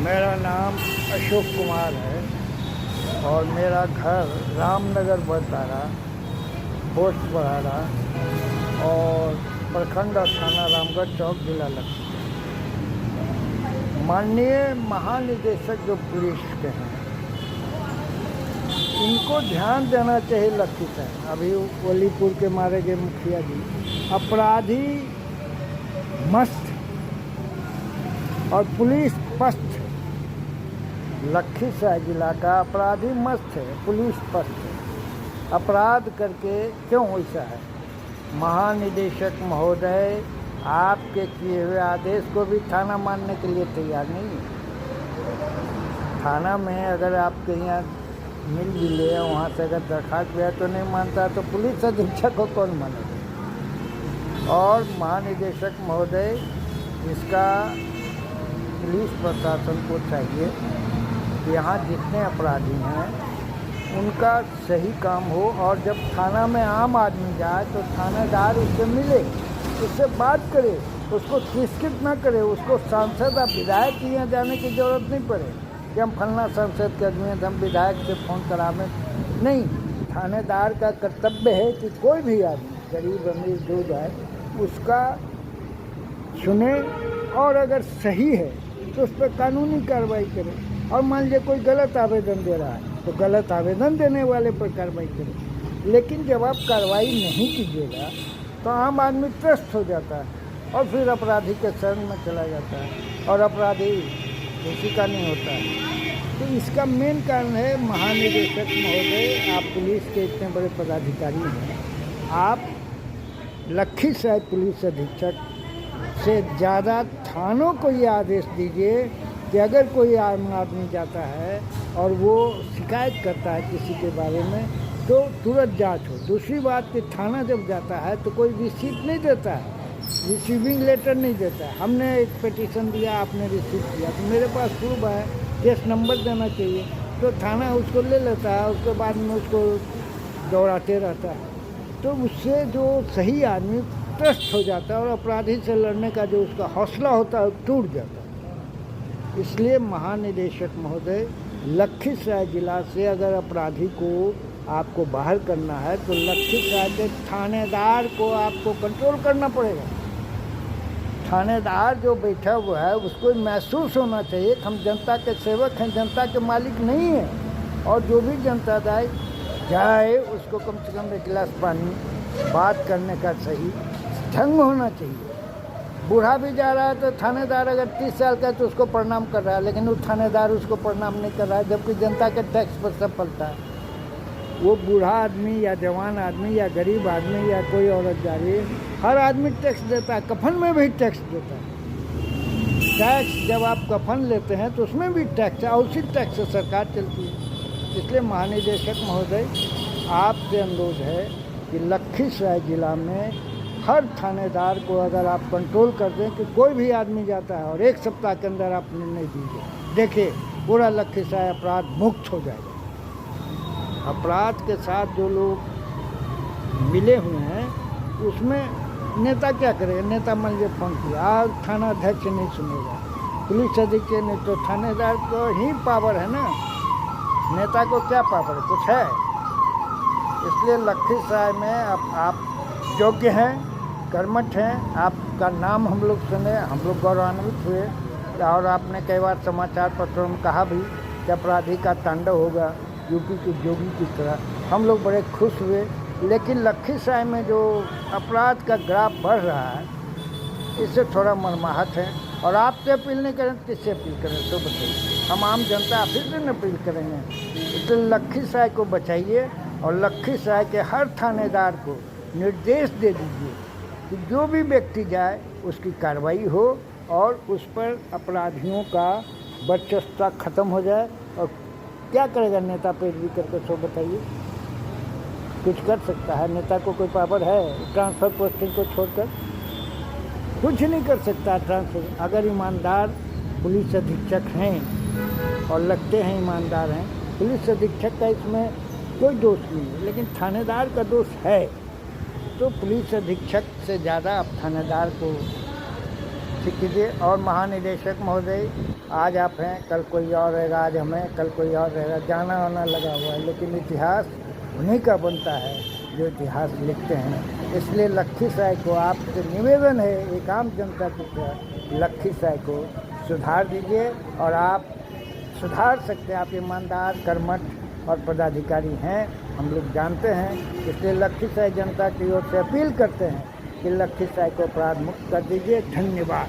मेरा नाम अशोक कुमार है और मेरा घर रामनगर बरतारा, पोस्ट बराड़ा और प्रखंड और थाना रामगढ़ चौक, जिला लखीसराय। माननीय महानिदेशक जो पुलिस के हैं, इनको ध्यान देना चाहिए लखीसराय। अभी वलीपुर के मारे गए मुखिया जी, अपराधी मस्त और पुलिस पस्त। लखीसराय जिला का अपराधी मस्त है, पुलिस पस्त है। अपराध करके क्यों ऐसा है? महानिदेशक महोदय आपके किए हुए आदेश को भी थाना मानने के लिए तैयार नहीं है। थाना में अगर आपके यहाँ मिल भी ले, वहाँ से अगर दरखास्त गया तो नहीं मानता, तो पुलिस अधीक्षक को कौन मानेगा? और महानिदेशक महोदय, इसका पुलिस प्रशासन को चाहिए कि यहाँ जितने अपराधी हैं उनका सही काम हो, और जब थाना में आम आदमी जाए तो थानेदार उससे मिले, उससे बात करे, उसको तिरस्कृत न करे। उसको सांसद या विधायक के यहाँ जाने की ज़रूरत नहीं पड़े कि हम फलना सांसद के आदमी हैं, हम विधायक से फ़ोन करावें। नहीं, थानेदार का कर्तव्य है कि कोई भी आदमी, गरीब अमीर जो जाए, उसका सुने, और अगर सही है तो उस पर कानूनी कार्रवाई करे। और मान लीजिए कोई गलत आवेदन दे रहा है तो गलत आवेदन देने वाले पर कार्रवाई करे। लेकिन जब आप कार्रवाई नहीं कीजिएगा तो आम आदमी त्रस्त हो जाता है और फिर अपराधी के शरण में चला जाता है, और अपराधी किसी का नहीं होता है। तो इसका मेन कारण है महानिदेशक महोदय, आप पुलिस के इतने बड़े पदाधिकारी हैं, आप लखीसराय पुलिस अधीक्षक से ज़्यादा थानों को ये आदेश दीजिए कि अगर कोई आम आदमी जाता है और वो शिकायत करता है किसी के बारे में, तो तुरंत जांच हो। दूसरी बात कि थाना जब जाता है तो कोई रिसीट नहीं देता है, रिसीविंग लेटर नहीं देता है। हमने एक पिटीशन दिया, आपने रिसीव किया, तो मेरे पास प्रूफ है, केस नंबर देना चाहिए, तो थाना उसको ले लेता है, उसके बाद में उसको दौड़ाते रहता है। तो उससे जो सही आदमी त्रस्त हो जाता है और अपराधी से लड़ने का जो उसका हौसला होता है टूट जाता है। इसलिए महानिदेशक महोदय, लखीसराय जिला से अगर अपराधी को आपको बाहर करना है तो लखीसराय के थानेदार को आपको कंट्रोल करना पड़ेगा। थानेदार जो बैठा हुआ है उसको महसूस होना चाहिए कि हम जनता के सेवक हैं, जनता के मालिक नहीं हैं। और जो भी जनता जाए उसको कम से कम एक गिलास पानी, बात करने का सही ढंग होना चाहिए। बूढ़ा भी जा रहा है तो थानेदार अगर 30 साल का है तो उसको प्रणाम कर रहा है, लेकिन वो थानेदार उसको प्रणाम नहीं कर रहा है, जबकि जनता के टैक्स पर सब पलता है। वो बूढ़ा आदमी या जवान आदमी या गरीब आदमी या कोई औरत जा रही है, हर आदमी टैक्स देता है, कफन में भी टैक्स देता है। टैक्स जब आप कफन लेते हैं तो उसमें भी टैक्स है, और उसी टैक्स से सरकार चलती है। इसलिए महानिदेशक महोदय, आपसे अनुरोध है कि लखीसराय जिला में हर थानेदार को अगर आप कंट्रोल कर दें कि कोई भी आदमी जाता है, और 1 सप्ताह के अंदर आप निर्णय दीजिए, देखिए पूरा लखीसराय अपराध मुक्त हो जाएगा। अपराध के साथ जो लोग मिले हुए हैं उसमें नेता क्या करेगा? नेता मान लीजिए फ़ोन किया, आज थाना अध्यक्ष नहीं सुनेगा, पुलिस अधीक्षक नहीं, तो थानेदार को ही पावर है ना, नेता को क्या पावर है? कुछ है? इसलिए लखीसराय में आप योग्य हैं, कर्मठ हैं, आपका नाम हम लोग सुने, हम लोग गौरवान्वित हुए। और आपने कई बार समाचार पत्रों में कहा भी कि अपराधी का तांडव होगा यूपी के जोगी की तरह, हम लोग बड़े खुश हुए। लेकिन लखीसराय में जो अपराध का ग्राफ बढ़ रहा है, इससे थोड़ा मनमाहत है। और आपसे अपील नहीं करें, किससे अपील करें? तो बताइए, हम आम जनता आप ही से अपील करेंगे। इसलिए लखीसराय को बचाइए और लखीसराय के हर थानेदार को निर्देश दे दीजिए कि जो भी व्यक्ति जाए उसकी कार्रवाई हो और उस पर अपराधियों का वर्चस्व खत्म हो जाए। और क्या करेगा नेता पैरवी करके? तो बताइए, कुछ कर सकता है? नेता को कोई पावर है ट्रांसफ़र पोस्टिंग को छोड़कर? कुछ नहीं कर सकता ट्रांसफ़र। अगर ईमानदार पुलिस अधीक्षक हैं और लगते हैं ईमानदार हैं, पुलिस अधीक्षक का इसमें कोई दोष नहीं है, लेकिन थानेदार का दोष है। तो पुलिस अधीक्षक से ज़्यादा आप थानेदार को ठीक कीजिए। और महानिदेशक महोदय, आज आप हैं, कल कोई और रहेगा, आज हमें, कल कोई और रहेगा, जाना आना लगा हुआ है, लेकिन इतिहास उन्हीं का बनता है जो इतिहास लिखते हैं। इसलिए लखीसराय को आपसे निवेदन है, एक आम जनता की तरह, लखीसराय को सुधार दीजिए। और आप सुधार सकते हैं, आप ईमानदार, कर्मठ और पदाधिकारी हैं, हम लोग जानते हैं। इसलिए लखीसराय जनता की ओर से अपील करते हैं कि लखीसराय को अपराध मुक्त कर दीजिए। धन्यवाद।